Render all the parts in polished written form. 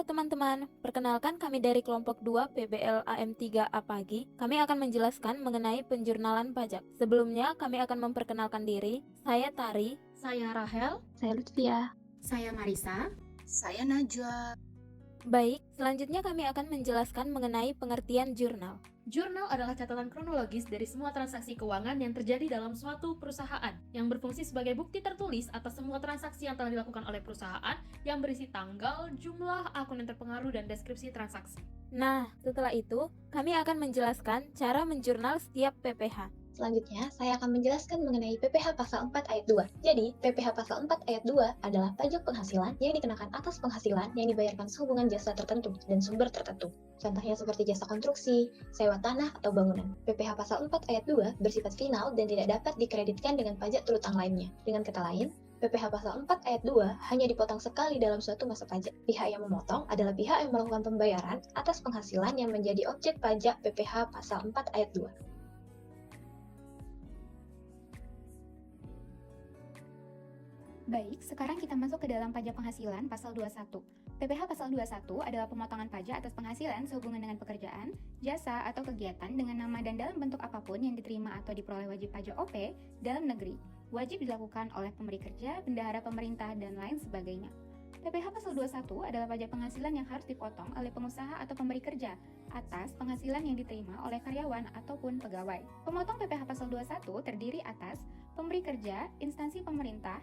Halo teman-teman, perkenalkan kami dari kelompok 2 PBL AM3A Pagi. Kami akan menjelaskan mengenai penjurnalan pajak. Sebelumnya, kami akan memperkenalkan diri. Saya Tari. Saya Rahel. Saya Lutfia. Saya Marisa. Saya Najwa. Baik, selanjutnya kami akan menjelaskan mengenai pengertian jurnal. Jurnal adalah catatan kronologis dari semua transaksi keuangan yang terjadi dalam suatu perusahaan, yang berfungsi sebagai bukti tertulis atas semua transaksi yang telah dilakukan oleh perusahaan, yang berisi tanggal, jumlah, akun yang terpengaruh, dan deskripsi transaksi. Nah, setelah itu, kami akan menjelaskan cara menjurnal setiap PPh. Selanjutnya, saya akan menjelaskan mengenai PPh Pasal 4 Ayat 2. Jadi, PPh Pasal 4 Ayat 2 adalah pajak penghasilan yang dikenakan atas penghasilan yang dibayarkan sehubungan jasa tertentu dan sumber tertentu. Contohnya seperti jasa konstruksi, sewa tanah, atau bangunan. PPh Pasal 4 Ayat 2 bersifat final dan tidak dapat dikreditkan dengan pajak terutang lainnya. Dengan kata lain, PPh Pasal 4 Ayat 2 hanya dipotong sekali dalam suatu masa pajak. Pihak yang memotong adalah pihak yang melakukan pembayaran atas penghasilan yang menjadi objek pajak PPh Pasal 4 Ayat 2. Baik, sekarang kita masuk ke dalam pajak penghasilan pasal 21. PPh pasal 21 adalah pemotongan pajak atas penghasilan sehubungan dengan pekerjaan, jasa, atau kegiatan dengan nama dan dalam bentuk apapun yang diterima atau diperoleh wajib pajak OP dalam negeri. Wajib dilakukan oleh pemberi kerja, bendahara pemerintah, dan lain sebagainya. PPh pasal 21 adalah pajak penghasilan yang harus dipotong oleh pengusaha atau pemberi kerja atas penghasilan yang diterima oleh karyawan ataupun pegawai. Pemotong PPh pasal 21 terdiri atas pemberi kerja, instansi pemerintah,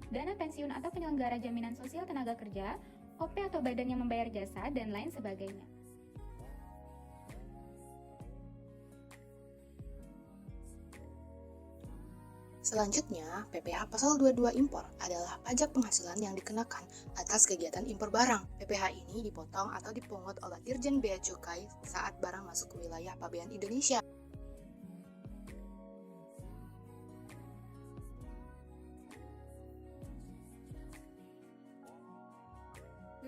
dana pensiun atau penyelenggara jaminan sosial tenaga kerja, OP atau badan yang membayar jasa, dan lain sebagainya. Selanjutnya, PPh Pasal 22 Impor adalah pajak penghasilan yang dikenakan atas kegiatan impor barang. PPh ini dipotong atau dipungut oleh Dirjen Bea Cukai saat barang masuk ke wilayah pabean Indonesia.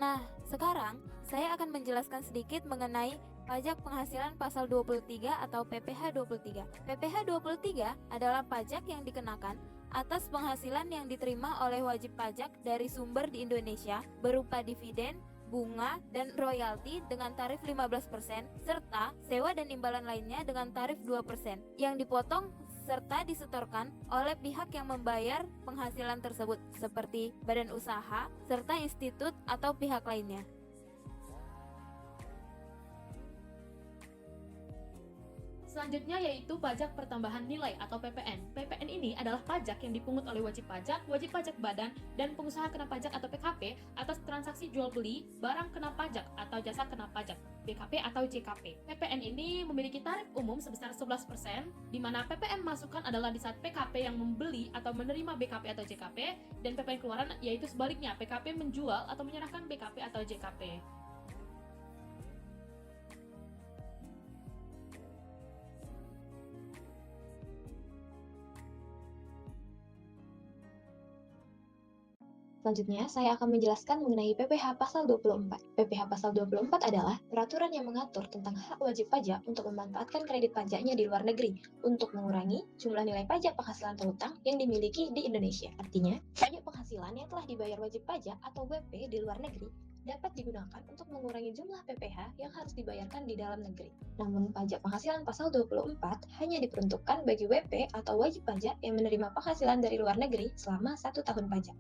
Nah, sekarang saya akan menjelaskan sedikit mengenai pajak penghasilan pasal 23 atau PPh 23. PPh 23 adalah pajak yang dikenakan atas penghasilan yang diterima oleh wajib pajak dari sumber di Indonesia berupa dividen, bunga, dan royalti dengan tarif 15%, serta sewa dan imbalan lainnya dengan tarif 2%, yang dipotong serta disetorkan oleh pihak yang membayar penghasilan tersebut, seperti badan usaha, serta institut atau pihak lainnya. Selanjutnya yaitu pajak pertambahan nilai atau PPN. PPN ini adalah pajak yang dipungut oleh wajib pajak badan, dan pengusaha kena pajak atau PKP atas transaksi jual beli, barang kena pajak atau jasa kena pajak, BKP atau JKP. PPN ini memiliki tarif umum sebesar 11%, di mana PPN masukan adalah di saat PKP yang membeli atau menerima BKP atau JKP, dan PPN keluaran yaitu sebaliknya, PKP menjual atau menyerahkan BKP atau JKP. Selanjutnya, saya akan menjelaskan mengenai PPh Pasal 24. PPh Pasal 24 adalah peraturan yang mengatur tentang hak wajib pajak untuk memanfaatkan kredit pajaknya di luar negeri untuk mengurangi jumlah nilai pajak penghasilan terhutang yang dimiliki di Indonesia. Artinya, pajak penghasilan yang telah dibayar wajib pajak atau WP di luar negeri dapat digunakan untuk mengurangi jumlah PPh yang harus dibayarkan di dalam negeri. Namun, pajak penghasilan Pasal 24 hanya diperuntukkan bagi WP atau wajib pajak yang menerima penghasilan dari luar negeri selama 1 tahun pajak.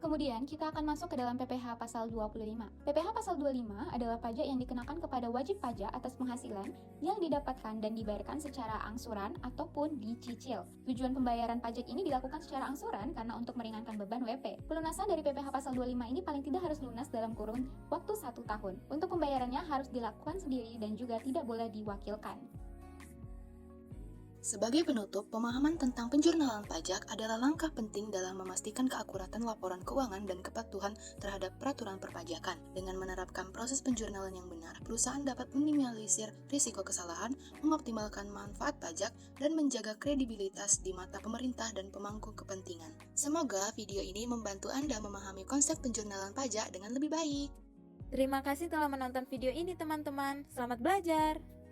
Kemudian, kita akan masuk ke dalam PPh pasal 25. PPh pasal 25 adalah pajak yang dikenakan kepada wajib pajak atas penghasilan yang didapatkan dan dibayarkan secara angsuran ataupun dicicil. Tujuan pembayaran pajak ini dilakukan secara angsuran karena untuk meringankan beban WP. Pelunasan dari PPh pasal 25 ini paling tidak harus lunas dalam kurun waktu 1 tahun. Untuk pembayarannya harus dilakukan sendiri dan juga tidak boleh diwakilkan. Sebagai penutup, pemahaman tentang penjurnalan pajak adalah langkah penting dalam memastikan keakuratan laporan keuangan dan kepatuhan terhadap peraturan perpajakan. Dengan menerapkan proses penjurnalan yang benar, perusahaan dapat meminimalisir risiko kesalahan, mengoptimalkan manfaat pajak, dan menjaga kredibilitas di mata pemerintah dan pemangku kepentingan. Semoga video ini membantu Anda memahami konsep penjurnalan pajak dengan lebih baik. Terima kasih telah menonton video ini teman-teman. Selamat belajar!